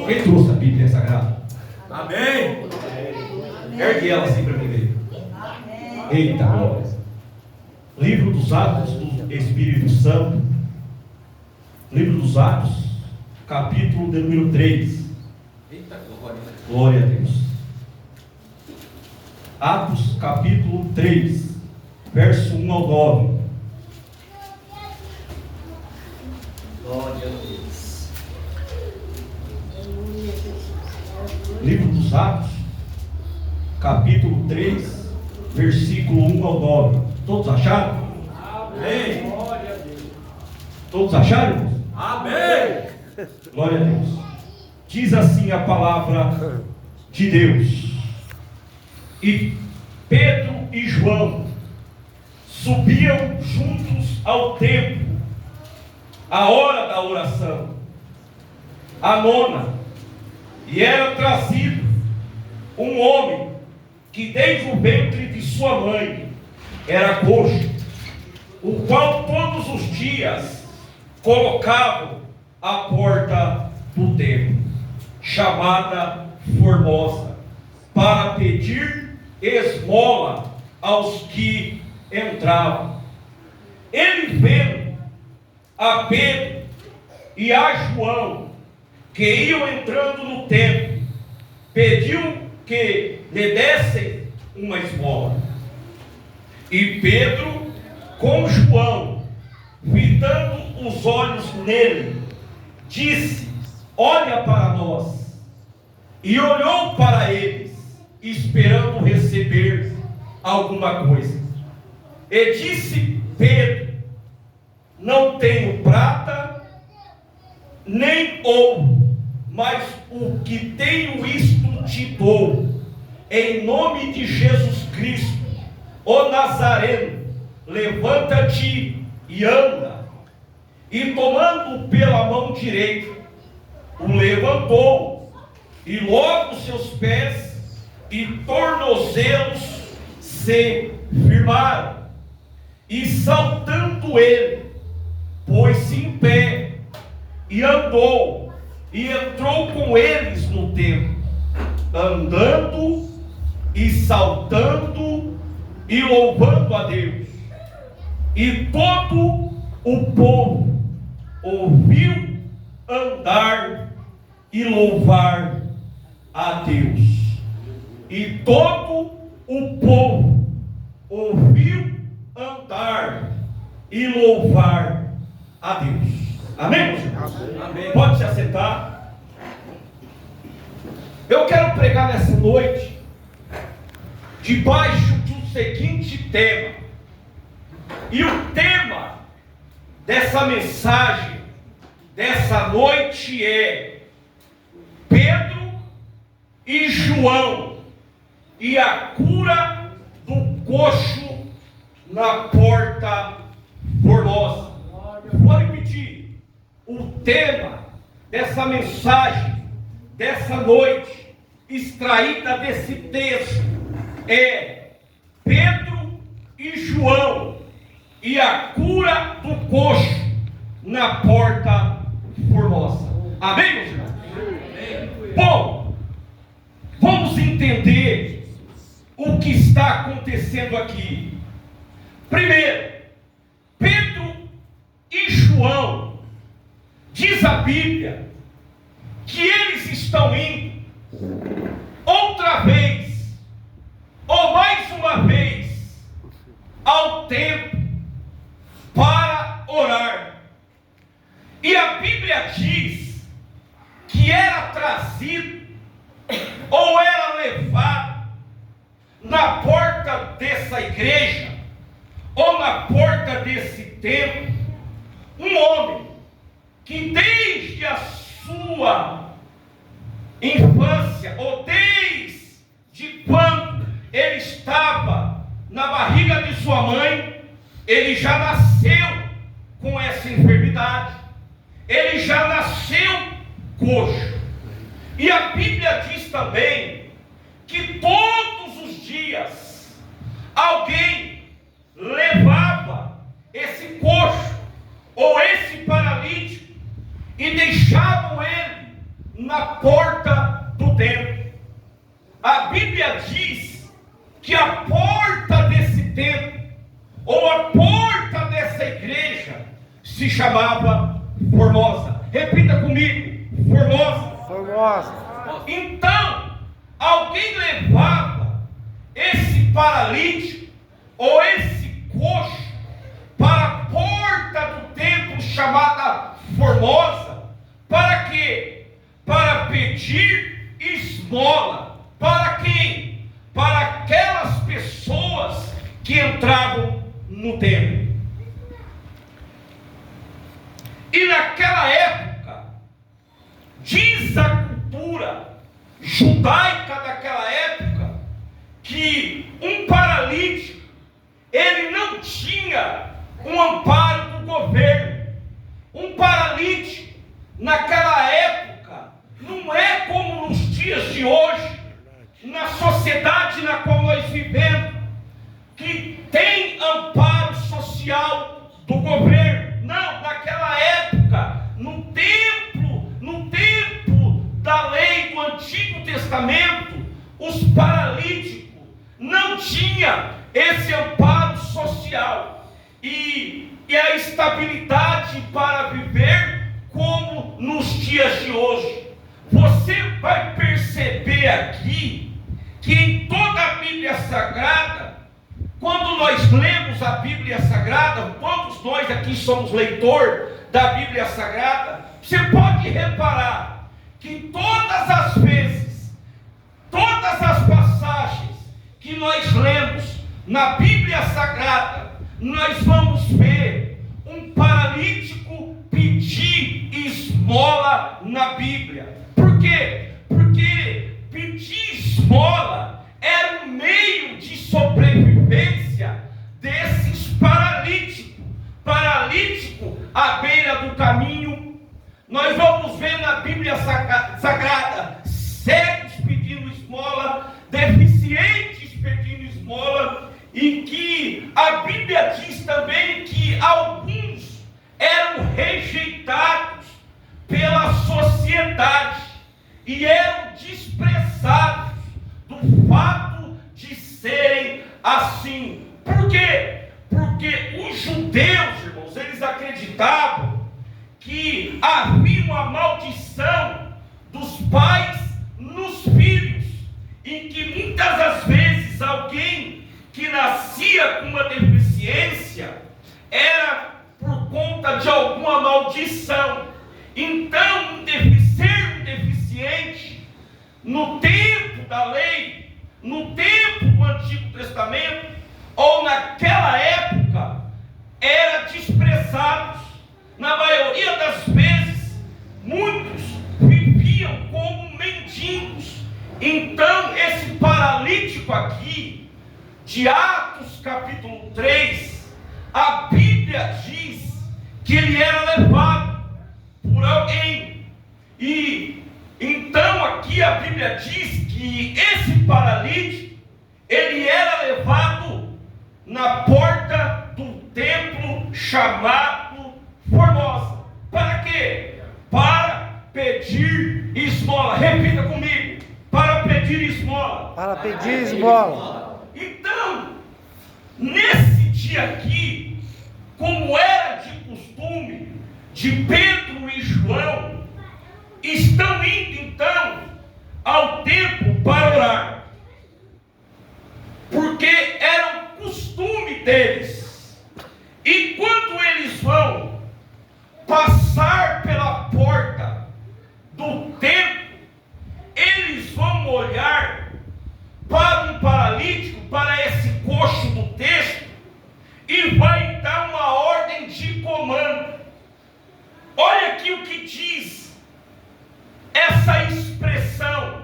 Quem trouxe a Bíblia Sagrada? Amém. Ergue ela assim para mim ver. Eita glória. Livro dos Atos do Espírito Santo. Livro dos Atos, capítulo de número 3. Eita glória. Glória a Deus. Atos, capítulo 3, verso 1 ao 9. Glória a Deus. Livro dos Atos, capítulo 3, versículo 1 ao 9. Todos acharam? Amém. Todos acharam? Amém. Glória a Deus. Diz assim a palavra de Deus. E Pedro e João subiam juntos ao templo, à hora da oração, a nona, e era trazido um homem que desde o ventre de sua mãe era coxo, o qual todos os dias colocavam à porta do templo, chamada Formosa, para pedir esmola aos que entravam. Ele vendo a Pedro e a João, que iam entrando no templo, pediu que lhe dessem uma esmola. E Pedro, com João, fitando os olhos nele, disse: olha para nós. E olhou para eles, esperando receber alguma coisa. E disse Pedro: não tenho prata nem ouro, mas o que tenho isto te dou. Em nome de Jesus Cristo, o Nazareno, levanta-te e anda. E tomando pela mão direita, o levantou, e logo seus pés e tornozelos se firmaram. E saltando ele, pôs-se em pé, e andou, e entrou com eles no templo, andando e saltando e louvando a Deus. E todo o povo ouviu andar e louvar a Deus. E todo o povo ouviu andar e louvar a Deus. Amém, meus irmãos? Amém. Pode se assentar. Eu quero pregar nessa noite debaixo do seguinte tema. E o tema dessa mensagem, dessa noite é Pedro e João e a cura do coxo na porta formosa. Vou repetir. O tema dessa mensagem, dessa noite, extraída desse texto, é Pedro e João e a cura do coxo na porta formosa. Amém, meus irmãos? Bom, vamos entender o que está acontecendo aqui. Primeiro, Pedro e João, diz a Bíblia que eles estão indo outra vez, ou mais uma vez, ao templo para orar. E a Bíblia diz que era trazido ou era levado na porta dessa igreja ou na porta desse templo um homem que desde a sua infância, ou desde quando ele estava na barriga de sua mãe, ele já nasceu com essa enfermidade, ele já nasceu coxo. E a Bíblia diz também que todos os dias alguém se chamava Formosa. Repita comigo: Formosa. Formosa. Então, alguém levava esse paralítico ou esse coxo para a porta do templo chamada Formosa. Para quê? Para pedir esmola. Para quem? Para aquelas pessoas que entravam no templo. E naquela época, diz a cultura judaica daquela época, que um paralítico, ele não tinha um amparo do governo. Um paralítico, naquela época, não é como nos dias de hoje, na sociedade na qual nós vivemos, que tem amparo social do governo. Não, naquela época, no tempo da lei do Antigo Testamento, os paralíticos não tinham esse amparo social e a estabilidade para viver como nos dias de hoje. Você vai perceber aqui que em toda a Bíblia Sagrada, quando nós lemos a Bíblia Sagrada, todos nós aqui somos leitor da Bíblia Sagrada, você pode reparar que todas as vezes, todas as passagens que nós lemos na Bíblia Sagrada, nós vamos ver um paralítico pedir esmola na Bíblia. Por quê? Porque pedir esmola era um meio de sobrevivência desses paralíticos. Paralítico à beira do caminho. Nós vamos ver na Bíblia Sagrada cegos pedindo esmola, deficientes pedindo esmola, e que a Bíblia diz também que alguns eram rejeitados pela sociedade e eram desprezados do fato de serem assim. Por quê? Porque os judeus, irmãos, eles acreditavam que havia uma maldição dos pais nos filhos, em que muitas das vezes alguém que nascia com uma deficiência era por conta de alguma maldição. Então, ser um deficiente no tempo da lei, no tempo do Antigo Testamento, ou naquela época, era desprezado. Na maioria das vezes, muitos viviam como mendigos. Então, esse paralítico aqui, de Atos capítulo 3, a Bíblia diz que ele era levado por alguém. E então aqui a Bíblia diz que esse paralítico, ele era levado na porta do templo chamado Formosa. Para quê? Para pedir esmola. Repita comigo: para pedir esmola. Para pedir esmola. Então, nesse dia aqui, como era de costume, de Pedro e João, estão indo então ao templo para orar, porque era o costume deles. E quando eles vão passar pela porta do templo, eles vão olhar para um paralítico, para esse coxo do texto, e vai dar uma ordem de comando. Olha aqui o que diz essa expressão.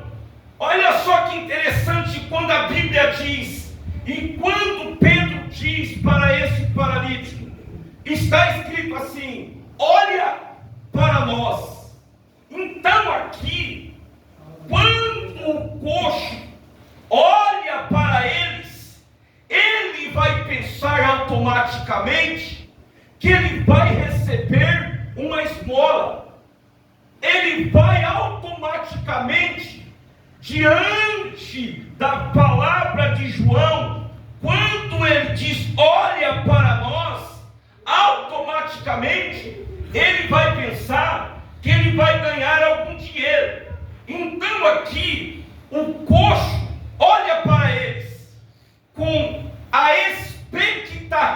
Olha só que interessante quando a Bíblia diz, e quando Pedro diz para esse paralítico, está escrito assim: olha para nós. Então aqui, quando o coxo olha para eles, ele vai pensar automaticamente que ele vai receber uma esmola. Ele vai automaticamente, diante da palavra de João, quando ele diz olha para nós, automaticamente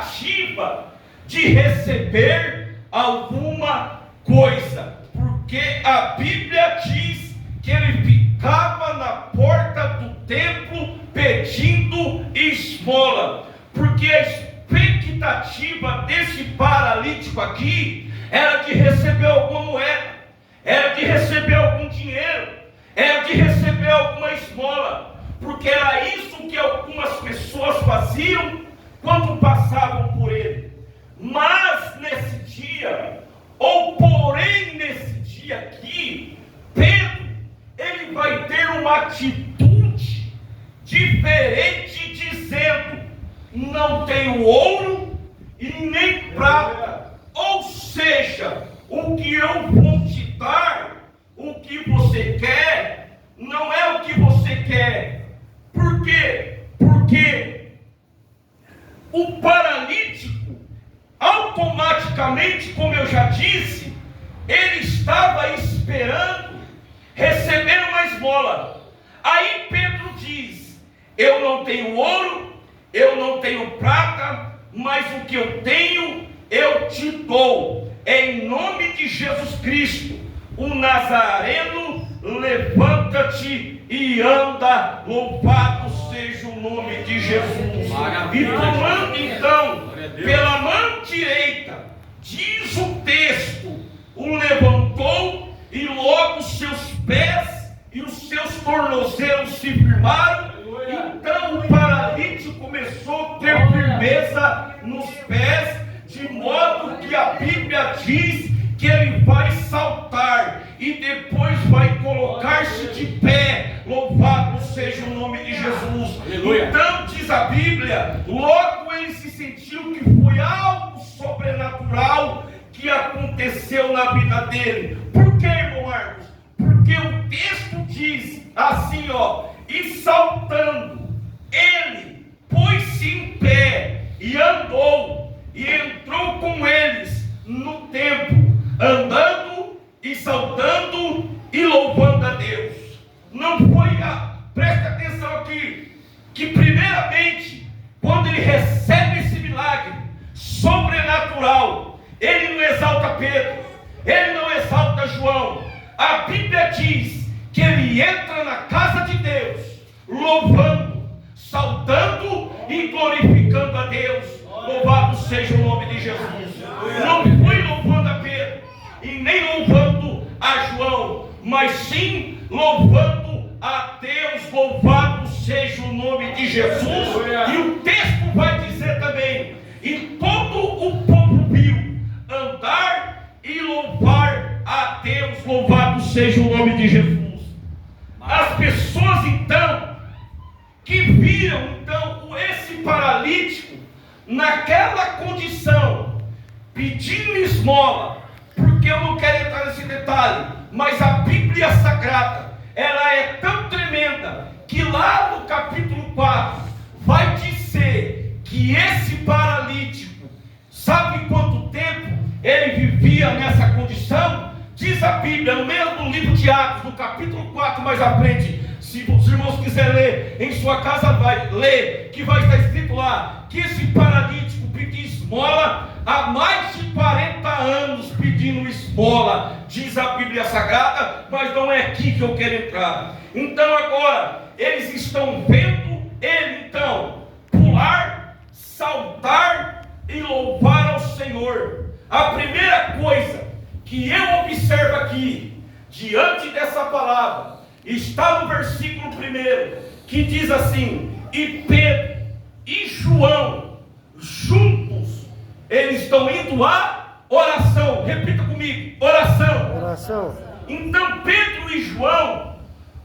expectativa de receber alguma coisa, porque a Bíblia diz que ele ficava na porta do templo pedindo esmola, porque a expectativa desse paralítico aqui era de receber alguma moeda, era de receber algum dinheiro, era de receber alguma esmola, porque era isso que algumas pessoas faziam quando passavam por ele. Mas nesse dia, ou porém nesse dia aqui, Pedro, ele vai ter uma atitude diferente, dizendo: não tenho ouro e nem prata, ou seja, o que eu vou te dar, o que você quer, não é o que você quer. Por quê? Porque o paralítico, automaticamente, como eu já disse, ele estava esperando receber uma esmola. Aí Pedro diz: eu não tenho ouro, eu não tenho prata, mas o que eu tenho eu te dou. Em nome de Jesus Cristo, o Nazareno, levanta-te e anda, louvado seja o nome de Jesus. E tomando então pela mão direita, diz o texto, o levantou, e logo seus pés e os seus tornozelos se firmaram. Então o paralítico começou a ter firmeza nos pés, de modo que a Bíblia diz que ele vai saltar e depois vai colocar-se de pé. Louvado seja o nome de Jesus. Aleluia. Então diz a Bíblia, logo ele se sentiu que foi algo sobrenatural que aconteceu na vida dele. Por que, irmão Marcos? Porque o texto diz assim, e saltando, ele pôs-se em pé e andou, e entrou com eles no templo, andando e saltando e louvando a Deus. Não foi preste atenção aqui, que primeiramente, quando ele recebe esse milagre sobrenatural, ele não exalta Pedro, ele não exalta João. A Bíblia diz que ele entra na casa de Deus, louvando, saltando e glorificando a Deus. Louvado seja o nome de Jesus. Não foi louvando a Pedro e nem louvando a João, mas sim louvando a Deus. Louvado seja o nome de Jesus. E o texto vai dizer também: e todo o povo viu andar e louvar a Deus. Louvado seja o nome de Jesus. As pessoas então que viram então esse paralítico naquela condição, pedindo esmola, porque eu não quero entrar nesse detalhe, mas a Bíblia Sagrada, ela é tão tremenda, que lá no capítulo 4, vai dizer que esse paralítico, sabe quanto tempo ele vivia nessa condição? Diz a Bíblia, no mesmo livro de Atos, no capítulo 4, mais à frente, se os irmãos quiserem ler em sua casa, vai ler, que vai estar escrito lá, que esse paralítico pedia esmola há mais de 40 anos pedindo esmola, diz a Bíblia Sagrada, mas não é aqui que eu quero entrar. Então agora, eles estão vendo ele então pular, saltar e louvar ao Senhor. A primeira coisa que eu observo aqui, diante dessa palavra, está no versículo 1, que diz assim: e Pedro e João, juntos, eles estão indo à oração. Repita comigo: oração. Oração. Então Pedro e João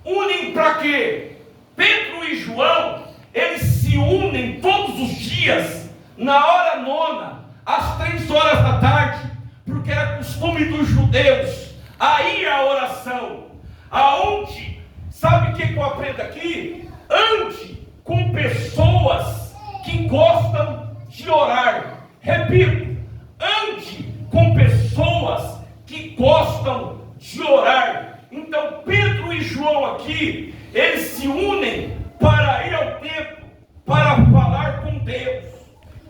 unem para quê? Pedro e João, eles se unem todos os dias, na hora nona, às 3 horas da tarde, porque era costume dos judeus aí a oração, aonde, sabe o que eu aprendo aqui? Ande com pessoas que gostam de orar. Repito, ande com pessoas que gostam de orar. Então Pedro e João aqui, eles se unem para ir ao templo, para falar com Deus.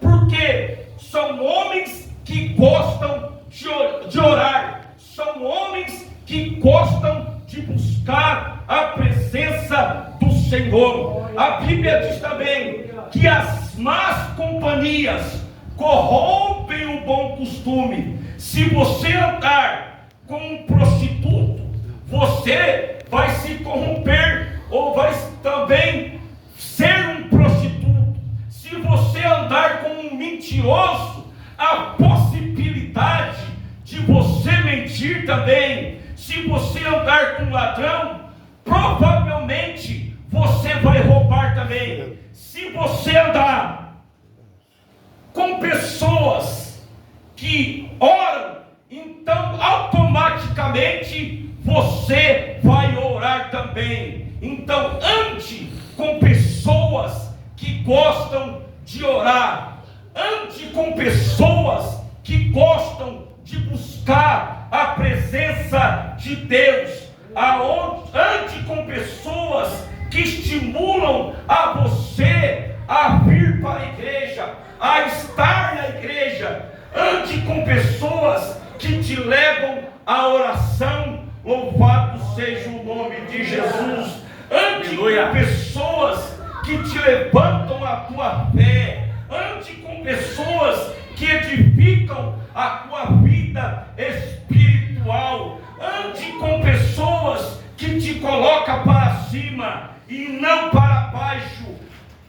Por quê? são homens que gostam de orar, são homens que gostam de buscar a presença do Senhor. A Bíblia diz também que as más companhias corrompem o bom costume. Se você andar com um prostituto, você vai se corromper, ou vai também ser um prostituto. Se você andar com um mentiroso, a possibilidade de você mentir também. Se você andar com um ladrão, provavelmente você vai roubar também. Se você andar com pessoas que oram, então automaticamente você vai orar também. Então ande com pessoas que gostam de orar, ande com pessoas que gostam de buscar a presença de Deus, ande com pessoas que estimulam a você a vir para a igreja, a estar na igreja. Ande com pessoas que te levam à oração. Louvado seja o nome de Jesus. Ande com pessoas que te levantam a tua fé. Ande com pessoas que edificam a tua vida espiritual. Ande com pessoas que te colocam para cima e não para baixo.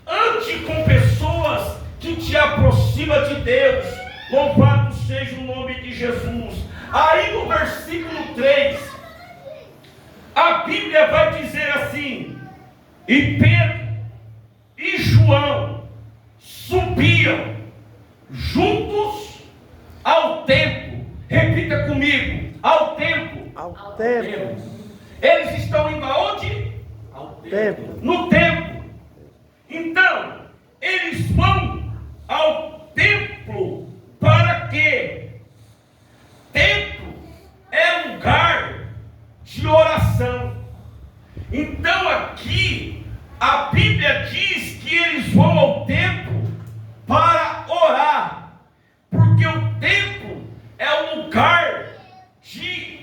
Ande com pessoas que te aproximam de Deus. Louvado seja o nome de Jesus. Aí no versículo 3, a Bíblia vai dizer assim: e Pedro e João subiam juntos ao templo. Repita comigo: ao templo. Ao templo. Eles estão indo aonde? Ao Templo. No templo. Então, eles vão ao templo para quê? Templo é lugar de oração. Então aqui a Bíblia diz que eles vão ao templo para orar, porque o templo é o lugar de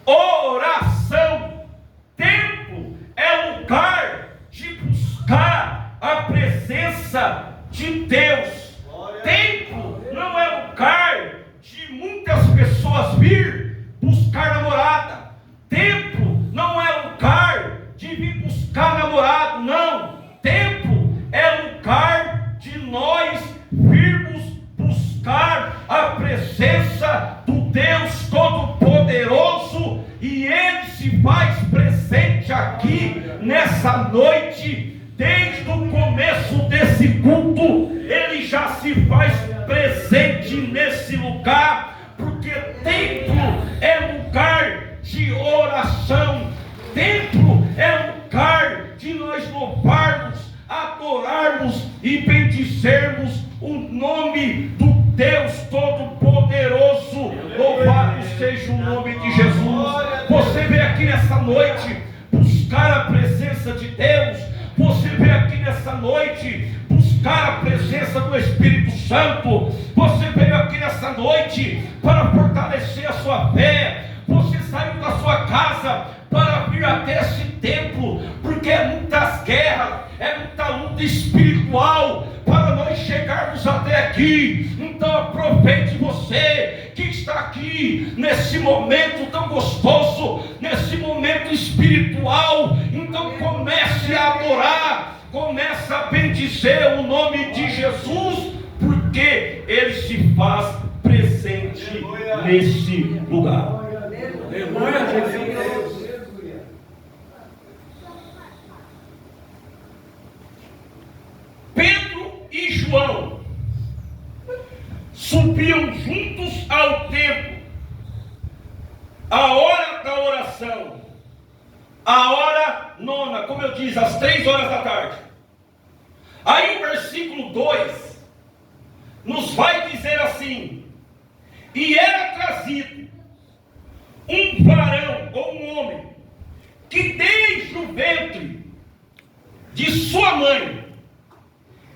oração. Templo é lugar de buscar a presença de Deus. Templo não é lugar de muitas pessoas vir buscar namorada. Templo não é lugar de vir buscar namorado, não. Templo é lugar de nós virmos buscar a presença do Deus Todo-Poderoso, e Ele se faz presente aqui nessa noite. Desde o começo desse culto, Ele já se faz presente nesse lugar, porque templo é lugar de oração. Templo é lugar de nós louvarmos, adorarmos e bendizermos o nome do Deus Todo-Poderoso. Louvado seja o nome de Jesus. Você veio aqui nessa noite buscar a presença de Deus. Você veio aqui nessa noite buscar a presença do Espírito Santo. Você veio aqui nessa noite para fortalecer a sua fé. Você saiu da sua casa para vir até esse templo, porque é muitas guerras, é muita luta espiritual para nós chegarmos até aqui. Então aproveite você que está aqui nesse momento tão gostoso, nesse momento espiritual. Então comece a adorar, comece a bendizer o nome de Jesus, porque Ele se faz presente nesse lugar. Aleluia, Jesus. Pedro e João subiam juntos ao templo, a hora da oração, a hora nona, como eu disse, às 3 horas da tarde. Aí o versículo 2 nos vai dizer assim: e era trazido um varão ou um homem que desde o ventre de sua mãe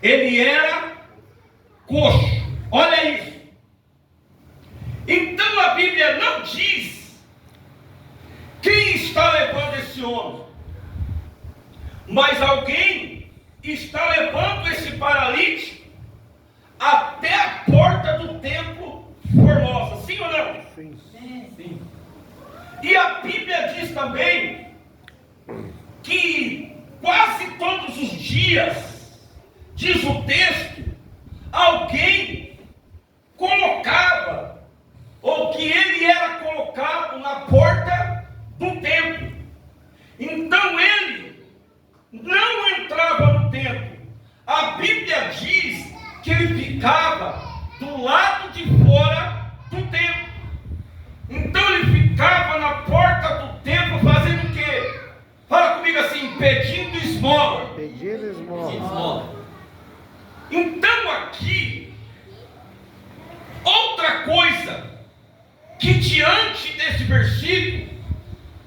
ele era coxo. Olha isso. Então a Bíblia não diz quem está levando esse homem, mas alguém está levando esse paralítico até a porta do templo Formosa. Sim ou não? Sim. Sim. E a Bíblia diz também que quase todos os dias, diz o texto, alguém colocava, ou que ele era colocado na porta do templo. Então ele não entrava no templo. A Bíblia diz que ele ficava do lado de fora do templo. Então ele ficava na porta do templo fazendo o quê? Fala comigo assim, pedindo esmola. Pedindo esmola. Então aqui, outra coisa que diante desse versículo,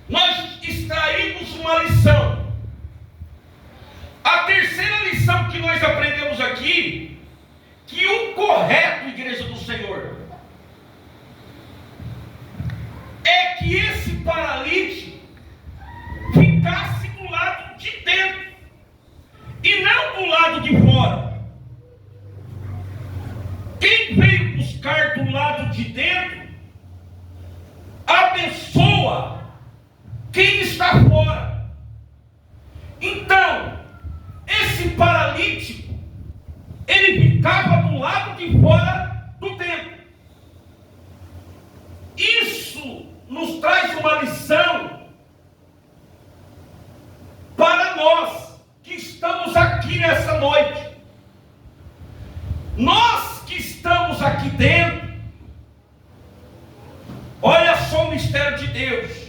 nós extraímos uma lição. A terceira lição que nós aprendemos aqui, que o correto, igreja do Senhor, é que esse paralítico ficasse do lado de dentro e não do lado de fora. Quem veio buscar do lado de dentro abençoa quem está fora. Então, esse paralítico, ele ficava do lado de fora do templo. Isso nos traz uma lição para nós que estamos aqui nessa noite. Nós que estamos aqui dentro, olha só o mistério de Deus.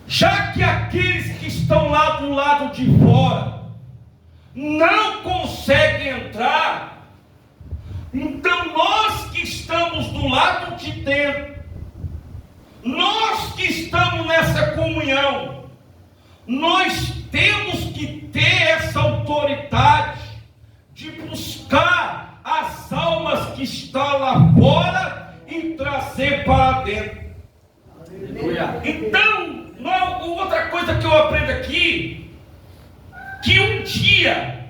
Já que aqueles que estão lá do lado de fora não conseguem entrar, então nós que estamos do lado de dentro, nós que estamos nessa comunhão, nós temos que ter essa autoridade de buscar as almas que estão lá fora e trazer para dentro. Aleluia. Então, outra coisa que eu aprendo aqui, que um dia,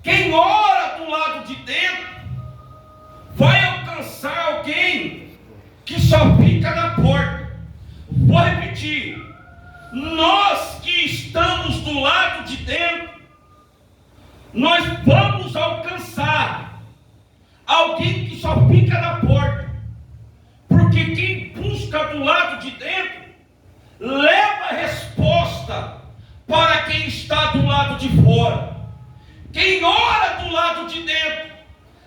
quem ora do lado de dentro, vai alcançar alguém que só fica na porta. Vou repetir, nós que estamos do lado de dentro, nós vamos alcançar alguém que só fica na porta, porque quem busca do lado de dentro, leva a resposta para quem está do lado de fora. Quem ora do lado de dentro,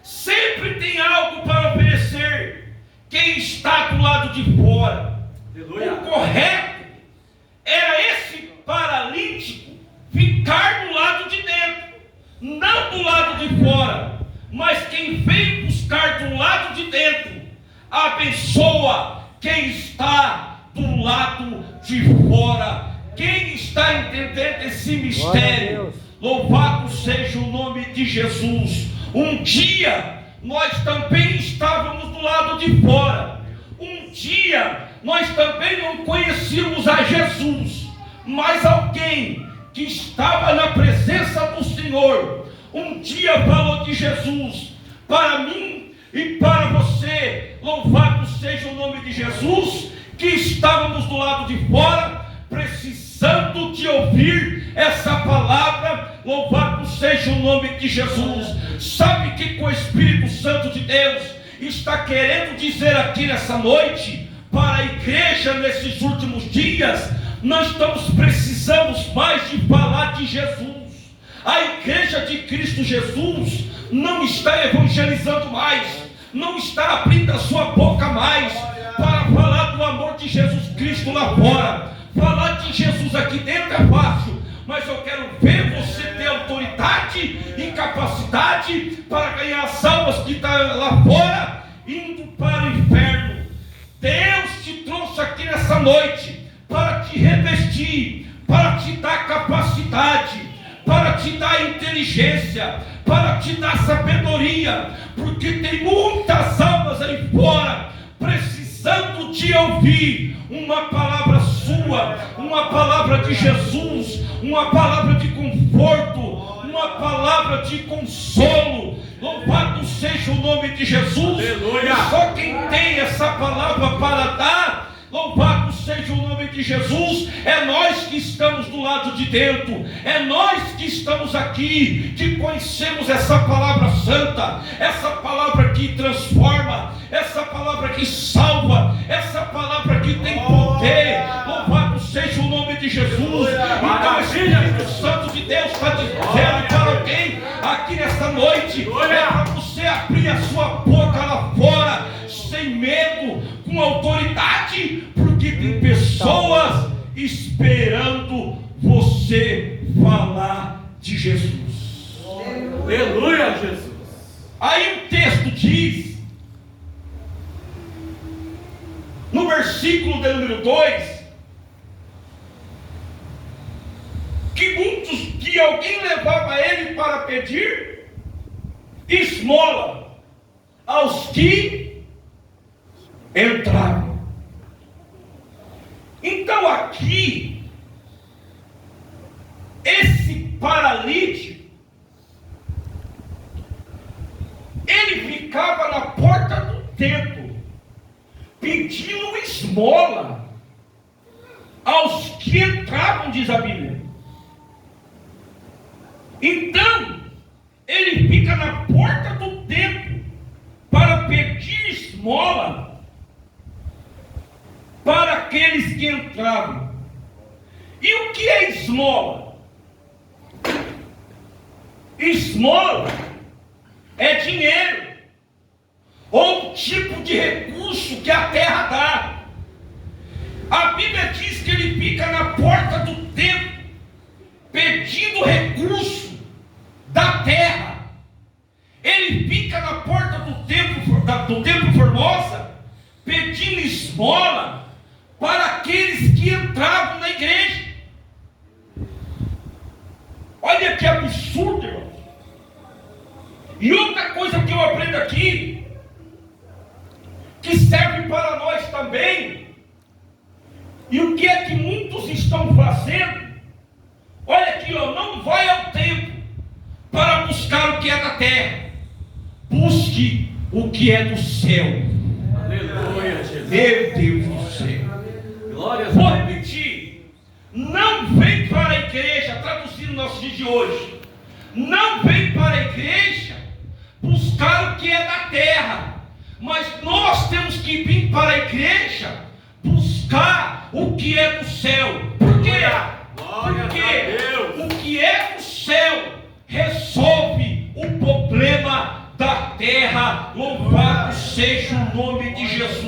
sempre tem algo para oferecer quem está do lado de fora. Aleluia. O correto era esse paralítico ficar do lado de dentro, não do lado de fora. Mas quem vem buscar do lado de dentro, abençoa quem está do lado de fora. Quem está entendendo esse mistério, louvado seja o nome de Jesus. Um dia nós também estávamos do lado de fora. Um dia nós também não conhecíamos a Jesus, mas alguém que estava na presença do Senhor, um dia falou de Jesus para mim e para você. Louvado seja o nome de Jesus, que estávamos do lado de fora, precisando de ouvir essa palavra. Louvado seja o nome de Jesus. Sabe que com o Espírito Santo de Deus está querendo dizer aqui nessa noite, para a igreja nesses últimos dias, nós precisamos mais de falar de Jesus. A igreja de Cristo Jesus não está evangelizando mais, não está abrindo a sua boca mais para falar do amor de Jesus Cristo lá fora. Falar de Jesus aqui dentro é fácil, mas eu quero ver você ter autoridade e capacidade para ganhar as almas que estão lá fora, indo para o inferno. Deus te trouxe aqui nessa noite para te revestir, para te dar capacidade, para te dar inteligência, para te dar sabedoria, porque tem muitas almas aí fora precisando de ouvir uma palavra sua, uma palavra de Jesus, uma palavra de conforto, uma palavra de consolo. Louvado seja o nome de Jesus. Aleluia. E só quem tem essa palavra para dar, louvado seja o nome de Jesus, é nós que estamos do lado de dentro, é nós que estamos aqui, que conhecemos essa palavra santa, essa palavra que transforma, essa palavra que salva, essa palavra que tem poder. Louvado seja o nome de Jesus. Então o Espírito Santo de Deus está dizendo para alguém aqui nesta noite, é para você abrir a sua boca lá fora, sem medo, com autoridade, porque tem pessoas esperando você falar de Jesus. Aleluia, Jesus. Aí o texto diz, no versículo de número 2, que alguém levava ele para pedir esmola aos que entravam. Então aqui, esse paralítico, ele ficava na porta do templo, pedindo esmola aos que entravam, diz a Bíblia. Então, ele fica na porta do templo para pedir esmola para aqueles que entravam. E o que é esmola? Esmola é dinheiro, ou tipo de recurso que a terra dá. A Bíblia diz que ele fica na porta do templo, pedindo recurso da terra. Ele fica na porta do templo Formosa, pedindo esmola para aqueles que entravam na igreja. Olha que absurdo, irmão. E outra coisa que eu aprendo aqui, que serve para nós também, e o que é que muitos estão fazendo? Olha aqui, ó, não vai ao templo para buscar o que é da terra, busque o que é do céu. Aleluia, Jesus. Meu Deus do céu. Glória a Vou Deus. repetir, não vem para a igreja, traduzindo o nosso dia de hoje, não vem para a igreja buscar o que é da terra, mas nós temos que vir para a igreja buscar o que é do céu. Por quê? Porque o que é do céu resolve o problema da terra. Louvado seja o nome de Jesus.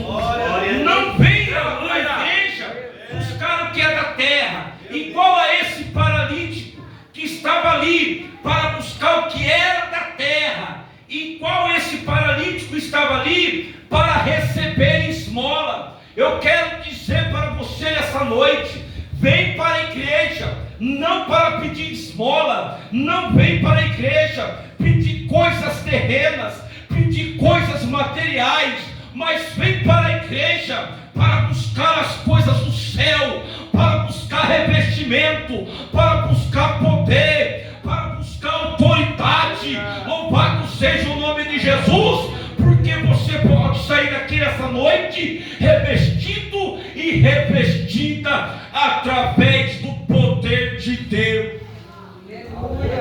Não venha à igreja buscar o que é da terra, igual a esse paralítico que estava ali para buscar o que era da terra, igual esse paralítico estava ali para receber esmola. Eu quero dizer para você nessa noite, vem para a igreja não para pedir esmola, não vem para a igreja pedir coisas terrenas, pedir coisas materiais, mas vem para a igreja para buscar as coisas do céu, para buscar revestimento, para buscar poder, para buscar autoridade. Louvado seja o nome de Jesus, porque você pode sair daqui nessa noite revestido e revestida através do poder de Deus.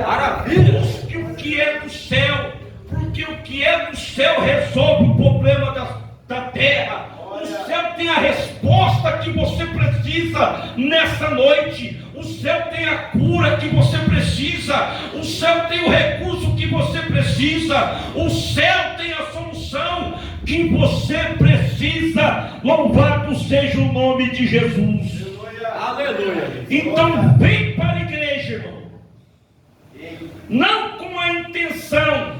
Maravilha! Busque o que é do céu, porque o que é do céu resolve o problema da terra. O céu tem a resposta que você precisa nessa noite. O céu tem a cura que você precisa. O céu tem o recurso que você precisa. O céu tem a solução que você precisa. Louvado seja o nome de Jesus. Aleluia. Então vem para a igreja, irmão, não com a intenção,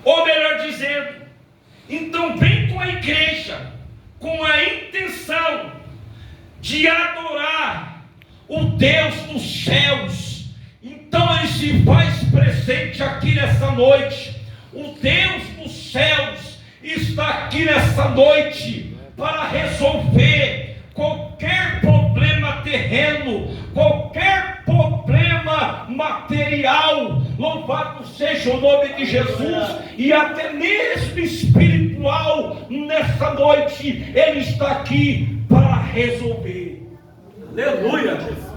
ou melhor dizendo, então vem com a igreja com a intenção de adorar o Deus dos céus. Então Ele se faz presente aqui nessa noite. O Deus dos céus está aqui nessa noite para resolver qualquer problema terreno, qualquer problema material. Louvado seja o nome de Jesus. E até mesmo espiritual, nessa noite Ele está aqui para resolver. Aleluia, Jesus.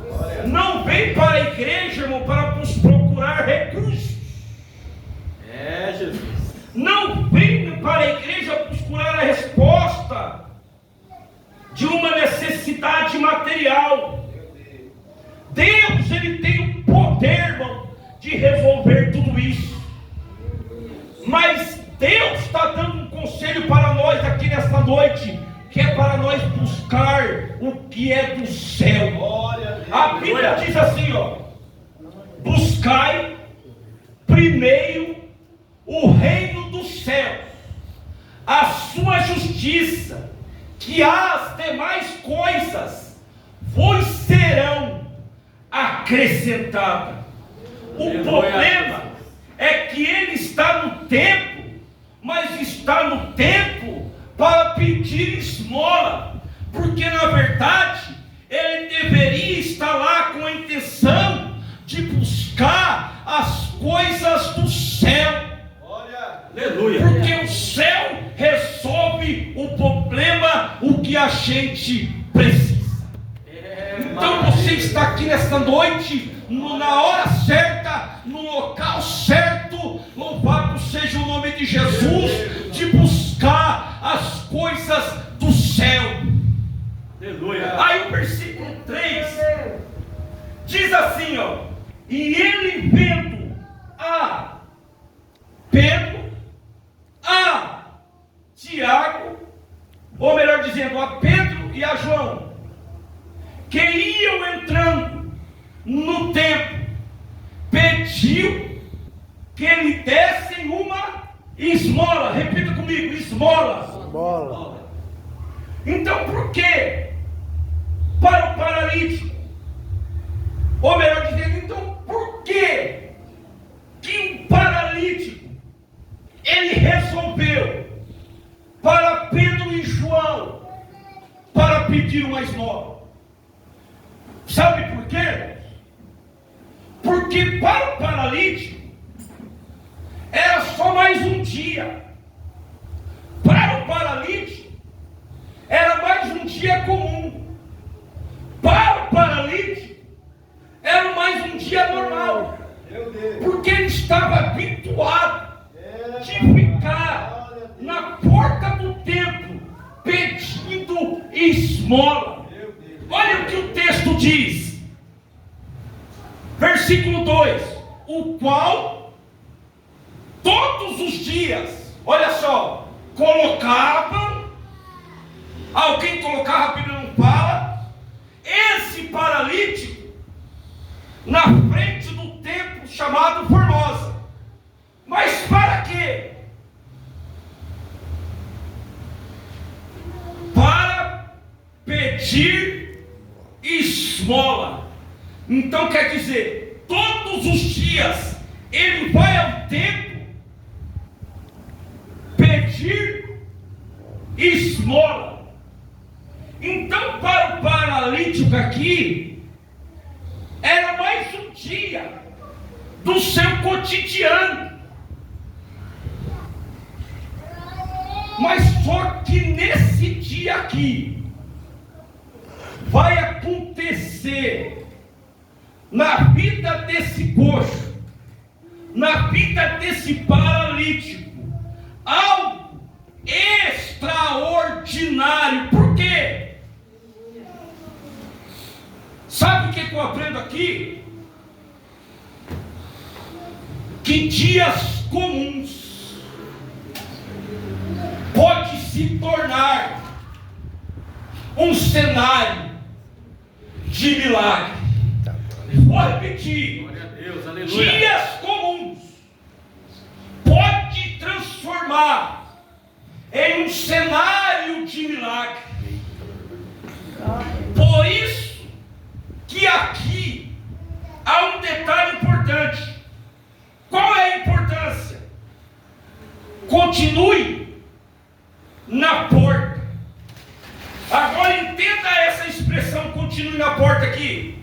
Não vem para a igreja, irmão, para nos procurar recursos. É, Jesus. Não vem para a igreja procurar a resposta de uma necessidade material. Deus, Ele tem o poder, irmão, de resolver tudo isso. Mas Deus está dando um conselho para nós aqui nesta noite, que é para nós buscar o que é do céu. A Bíblia diz assim, ó: buscai primeiro o reino dos céus, a sua justiça, que as demais coisas vos serão acrescentadas. O problema é que Ele está no tempo, mas está no tempo para pedir esmola, porque na verdade Ele deveria estar lá com a intenção de buscar as coisas do céu. Aleluia. Porque o céu resolve o problema, o que a gente precisa. Então você está aqui nesta noite, na hora certa, no local certo. Louvado seja o nome de Jesus, de buscar as coisas do céu. Aleluia. Aí o versículo 3 diz assim, ó: e ele vendo a Pedro, a Tiago, ou melhor dizendo, a Pedro e a João, que iam entrando no templo, pediu que lhe dessem uma esmola. Repita comigo: esmola. Bola. Então por que para o paralítico? Ou melhor dizendo, então por que o paralítico ele resolveu para Pedro e João para pedir uma esmola? Sabe por quê? Porque para o paralítico era só mais um dia. Para o paralítico era mais um dia comum. Para o paralítico era mais um dia normal. Porque ele estava habituado de ficar na porta do templo pedindo esmola. Olha o que o texto diz, versículo 2: o qual todos os dias, olha só, colocava, alguém colocava, a Bíblia não fala, esse paralítico na frente do templo chamado Formosa. Mas para quê? Para pedir esmola. Então quer dizer, todos os dias ele vai ao templo pedir esmola. Então para o paralítico aqui era mais um dia do seu cotidiano. Mas só que nesse dia aqui vai acontecer na vida desse coxo, na vida desse paralítico, algo extraordinário. Por quê? Sabe o que eu aprendo aqui? Que dias comuns pode se tornar um cenário de milagre. Vou repetir. Glória a Deus, aleluia. Dias comuns pode transformar em um cenário de milagre. Por isso que aqui há um detalhe importante. continue na porta. Agora entenda essa expressão, continue na porta aqui.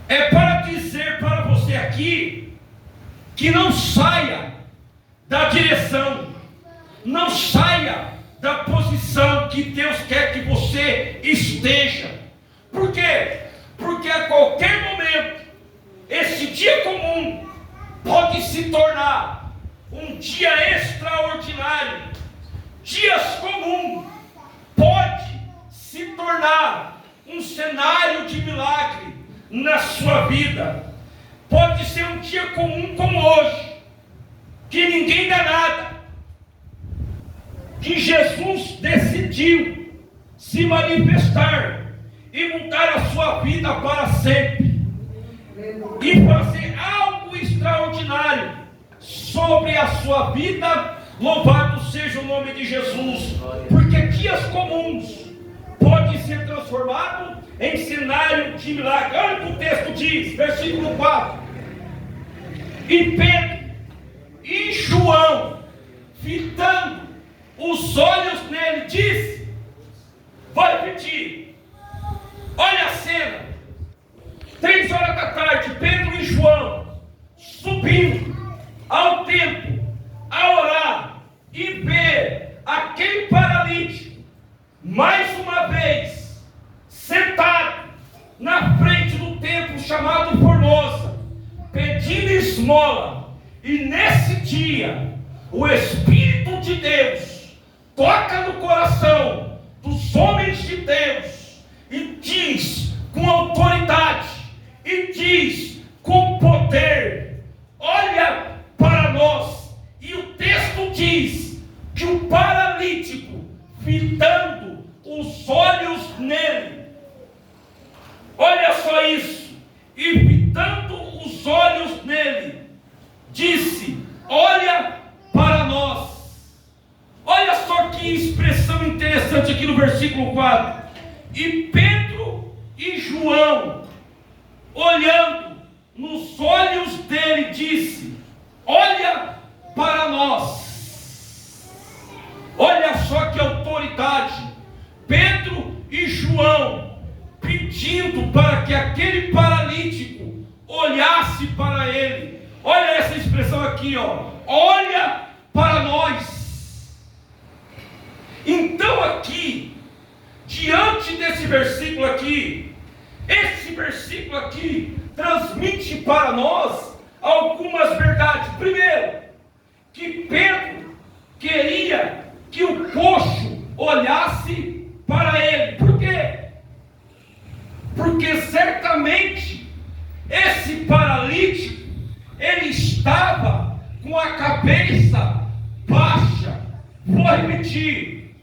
É para dizer para você aqui que não saia da direção, não saia da posição que Deus quer que você esteja. Por quê? Porque a qualquer momento esse dia comum pode se tornar um dia extraordinário. Dias comuns pode se tornar um cenário de milagre na sua vida. Pode ser um dia comum como hoje, que ninguém dá nada, que Jesus decidiu se manifestar e mudar a sua vida para sempre e fazer algo extraordinário sobre a sua vida. Louvado seja o nome de Jesus, porque dias comuns podem ser transformados em cenário de milagre. Olha o que o texto diz, versículo 4: e Pedro e João, fitando os olhos nele, disse, vai repetir, olha a cena, 3 horas da tarde, Pedro e João subindo ao templo a orar e ver aquele paralítico mais uma vez sentado na frente do templo chamado Formosa, pedindo esmola. E nesse dia o Espírito de Deus toca no coração dos homens de Deus e diz com autoridade e diz com poder, olha para nós. E o texto diz que o paralítico, fitando os olhos nele, olha só isso, e fitando os olhos nele, disse, olha para nós. Olha só que expressão interessante aqui no versículo 4. E Pedro e João, olhando nos olhos dele, disse, olha para nós. Olha só que autoridade. Pedro e João pedindo para que aquele paralítico olhasse para ele. Olha essa expressão aqui, ó. Olha para nós. Então aqui, diante desse versículo aqui, esse versículo aqui transmite para nós algumas verdades. Primeiro, que Pedro queria que o coxo olhasse para ele. Por quê? Porque certamente esse paralítico, ele estava com a cabeça baixa. Vou repetir.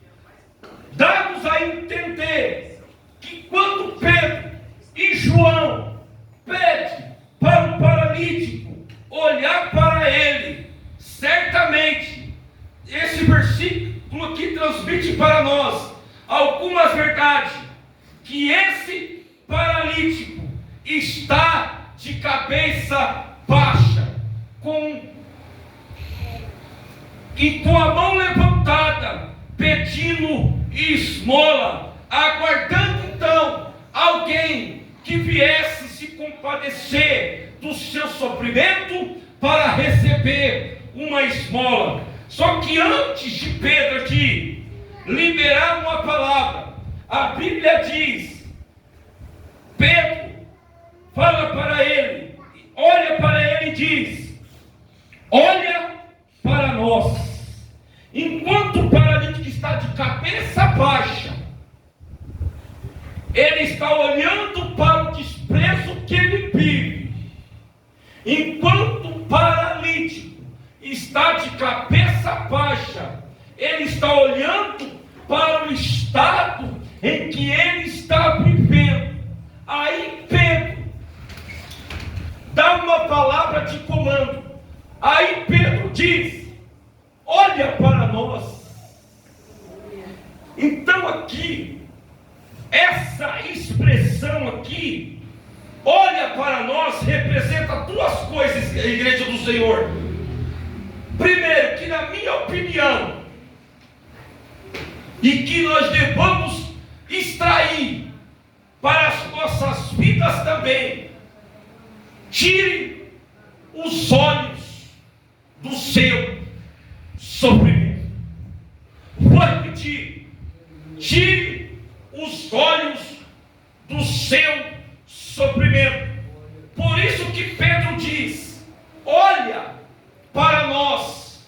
Dá-nos a entender que quando Pedro e João pedem para o paralítico olhar para ele, certamente esse versículo aqui transmite para nós algumas verdades. Que esse paralítico está de cabeça baixa, com a mão levantada, pedindo esmola, aguardando então alguém que viesse se compadecer do seu sofrimento para receber uma esmola. Só que antes de Pedro aqui liberar uma palavra, a Bíblia diz, Pedro fala para ele, olha para ele e diz, olha para nós. Enquanto o paralítico está de cabeça baixa, ele está olhando para o desprezo que ele vive. Enquanto o paralítico está de cabeça baixa, ele está olhando para o estado em que ele está vivendo. Aí Pedro dá uma palavra de comando. Aí Pedro diz, olha para nós. Então aqui, essa expressão aqui, olha para nós, representa duas coisas, a igreja do Senhor. Primeiro, que na minha opinião, opinião e que nós devamos extrair para as nossas vidas também. Tire os olhos do seu sofrimento. Vou repetir: tire os olhos do seu sofrimento. Por isso que Pedro diz: olha para nós,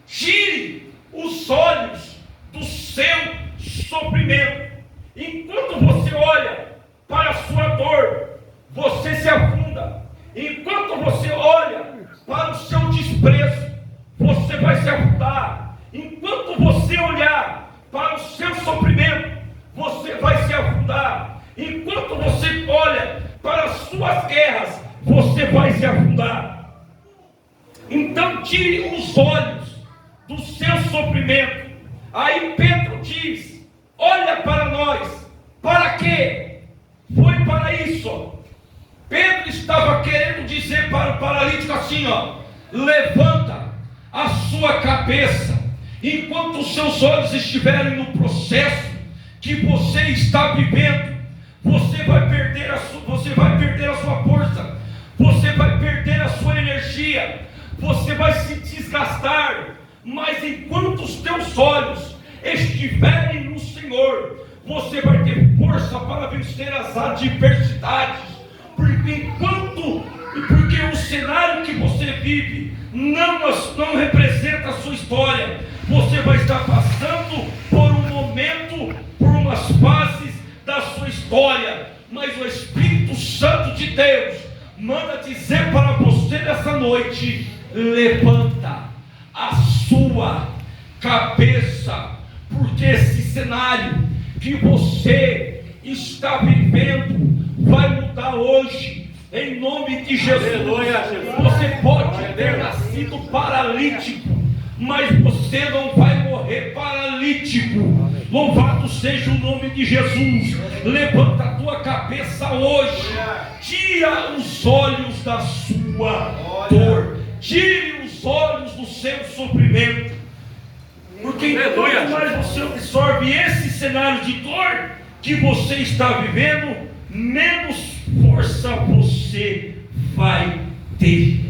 tire os olhos do seu sofrimento. Enquanto você olha para a sua dor, você se afunda. Enquanto você olha para o seu desprezo, você vai se afundar. Enquanto você olhar para o seu sofrimento, você vai se afundar. Enquanto você olha para as suas guerras, você vai se afundar. Então tire os olhos do seu sofrimento. Aí Pedro diz: olha para nós. Para quê? Foi para isso. Pedro estava querendo dizer para o paralítico assim, levanta a sua cabeça. Enquanto os seus olhos estiverem no processo que você está vivendo, você vai perder a sua força, você vai perder a sua energia, você vai se desgastar. Mas enquanto os teus olhos estiverem no Senhor, você vai ter força para vencer as adversidades. Porque o cenário que você vive não representa a sua história. Você vai estar passando por um momento, por umas fases da sua história, mas o Espírito Santo de Deus manda dizer para você nessa noite: levanta a sua cabeça, porque esse cenário que você está vivendo vai mudar hoje, em nome de Jesus. Aleluia, Jesus. Você pode ter nascido paralítico, mas você não vai morrer paralítico. Louvado seja o nome de Jesus. Levanta a tua cabeça hoje, tira os olhos da sua dor, tire os olhos do seu sofrimento, porque quanto mais você absorve esse cenário de dor que você está vivendo, menos força você vai ter.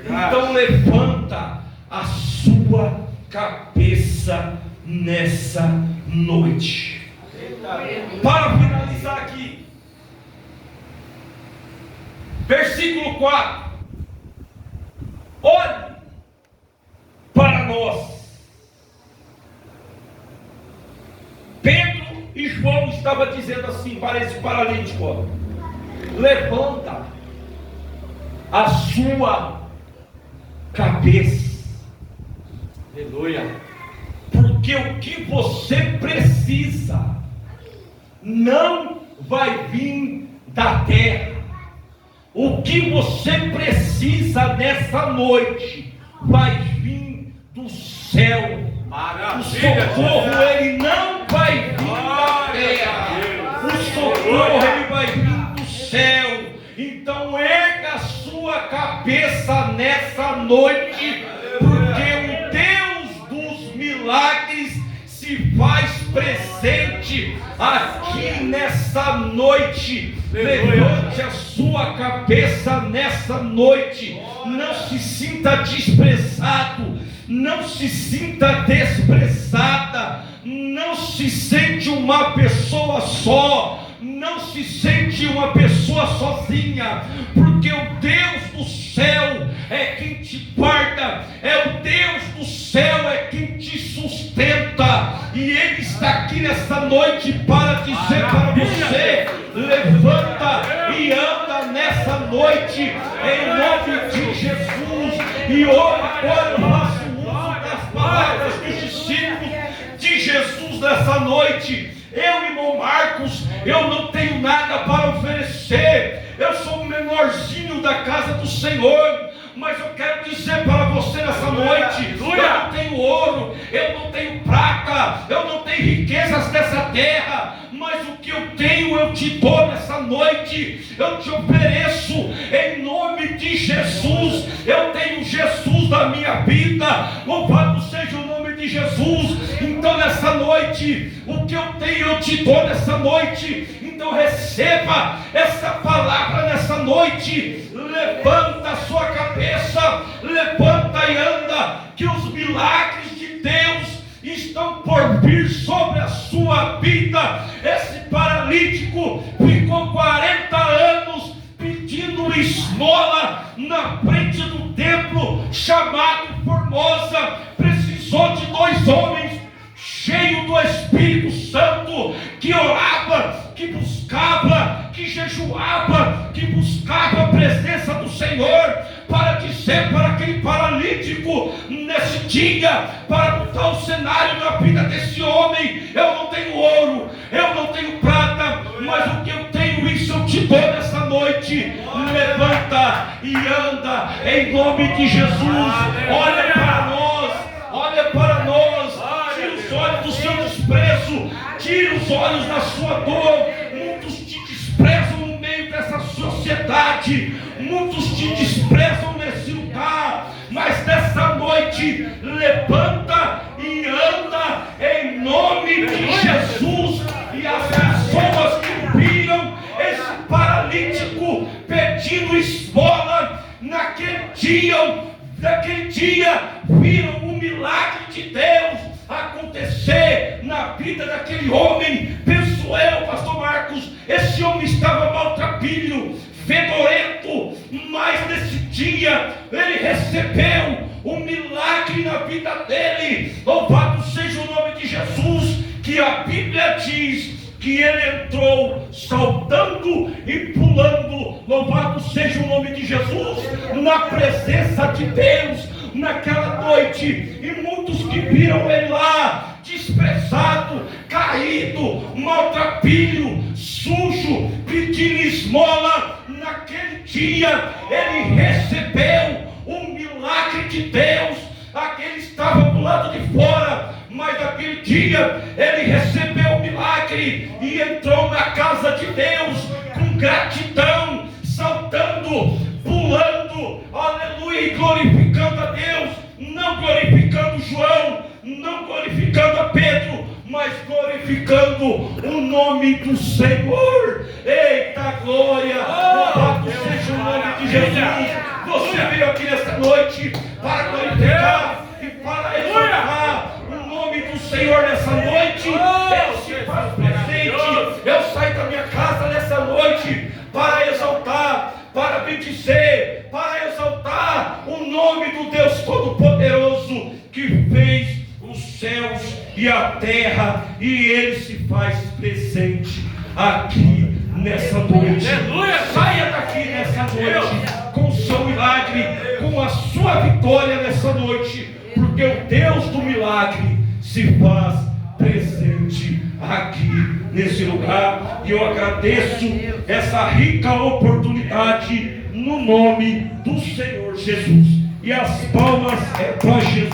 Então levanta a sua cabeça nessa noite. Para finalizar aqui, versículo 4: olhe para nós. Pedro e João estavam dizendo assim para esse paralítico: levanta a sua cabeça. Aleluia. Porque o que você precisa não vai vir da terra. O que você precisa nessa noite vai vir do céu. Maravilha. O socorro ele não vai vir da terra. O socorro ele vai vir do céu. Então erga a sua cabeça nessa noite, porque o Deus dos milagres se faz presente aqui nessa noite. Levante a sua cabeça nessa noite. Não se sinta desprezado, não se sinta desprezada, não se sente uma pessoa só, não se sente uma pessoa sozinha, porque o Deus do céu é quem te guarda, é o Deus do céu é quem te sustenta, e Ele está aqui nessa noite para dizer para você: levanta e anda nessa noite, em nome de Jesus. E agora eu faço uso das palavras dos discípulos de Jesus nessa noite. Eu, irmão Marcos, eu não tenho nada para oferecer, eu sou o menorzinho da casa do Senhor, mas eu quero dizer para você nessa noite: eu não tenho ouro, eu não tenho prata, eu não tenho riquezas dessa terra, mas o que eu tenho eu te dou nessa noite, eu te ofereço em nome de Jesus. Eu tenho Jesus na minha vida, louvado seja o nome Jesus. Então nessa noite, o que eu tenho eu te dou nessa noite. Então receba essa palavra nessa noite. Levanta a sua cabeça, levanta e anda, que os milagres de Deus estão por vir sobre a sua vida. Esse paralítico ficou 40 anos pedindo esmola na frente do templo chamado Formosa. Precisou de 2 homens cheios do Espírito Santo, que orava, que buscava, que jejuava, que buscava a presença do Senhor, para dizer para aquele paralítico nesse dia, para mudar o cenário da vida desse homem: eu não tenho ouro, eu não tenho prata, mas o que eu tenho, isso eu te dou nessa noite. Levanta e anda em nome de Jesus. Olha para nós, olha para nós. Tira os olhos do seu desprezo, tira os olhos da sua dor. Muitos te desprezam no meio dessa sociedade, muitos te desprezam nesse lugar, mas nessa noite levanta e anda em nome de Jesus. E as pessoas que viram esse paralítico pedindo esmola naquele dia viram o milagre de Deus acontecer na vida daquele homem. Penso eu, pastor Marcos, esse homem estava maltrapilho, fedorento, mas nesse dia ele recebeu um milagre na vida dele. Louvado seja o nome de Jesus, que a Bíblia diz que ele entrou saltando e pulando. Louvado seja o nome de Jesus, na presença de Deus naquela noite. E muitos que viram ele lá desprezado, caído, maltrapilho, sujo, pedindo esmola, naquele dia ele recebeu um milagre de Deus. Aquele estava do lado de fora, mas naquele dia ele recebeu o milagre e entrou na casa de Deus com gratidão, saltando, pulando, aleluia, e glorificando a Deus, não glorificando João, não glorificando a Pedro, mas glorificando o nome do Senhor. Eita glória, louvado seja o nome de Jesus. Você veio aqui nesta noite para glorificar e para exaltar o nome do Senhor nessa noite. Ele se faz presente. Eu saio da minha casa nessa noite para exaltar, para bendizer, para exaltar o nome do Deus Todo-Poderoso, que fez os céus e a terra, e Ele se faz presente aqui nessa noite. Saia daqui nessa noite com o seu milagre, com a sua vitória nessa noite, porque o Deus do milagre se faz presente aqui nesse lugar. E eu agradeço essa rica oportunidade no nome do Senhor Jesus. E as palmas é para Jesus.